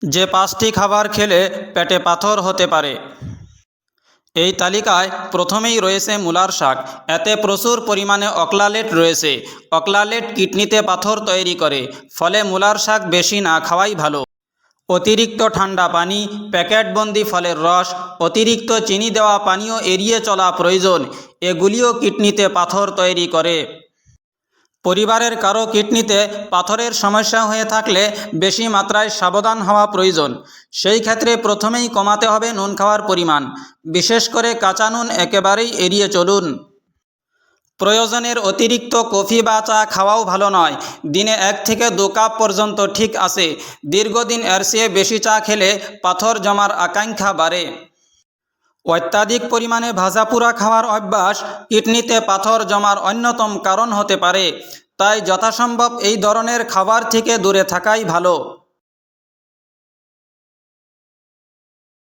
যে 5টি খাবার খেলে পেটে পাথর হতে পারে। এই তালিকায় প্রথমেই রয়েছে মূলার শাক। এতে প্রচুর পরিমাণে অক্সালেট রয়েছে। অক্সালেট কিডনিতে পাথর তৈরি করে, ফলে মূলার শাক বেশি না খাওয়াই ভালো। অতিরিক্ত ঠান্ডা পানি, প্যাকেটবন্দি ফলের রস, অতিরিক্ত চিনি দেওয়া পানীয় এড়িয়ে চলা প্রয়োজন। এগুলিও কিডনিতে পাথর তৈরি করে। পরিবারের কারো কিডনিতে পাথরের সমস্যা হয়ে থাকলে বেশি মাত্রায় সাবধান হওয়া প্রয়োজন। সেই ক্ষেত্রে প্রথমেই কমাতে হবে নুন খাওয়ার পরিমাণ। বিশেষ করে কাঁচা নুন একেবারেই এড়িয়ে চলুন। প্রয়োজনের অতিরিক্ত কফি বা চা খাওয়াও ভালো নয়। দিনে 1 থেকে 2 কাপ পর্যন্ত ঠিক আছে। দীর্ঘদিন এর চেয়ে বেশি চা খেলে পাথর জমার আকাঙ্ক্ষা বাড়ে। অত্যাধিক পরিমাণে ভাজাপোড়া খাওয়ার অভ্যাস কিডনিতে পাথর জমার অন্যতম কারণ হতে পারে। তাই যথাসম্ভব এই ধরনের খাবার থেকে দূরে থাকাই ভালো।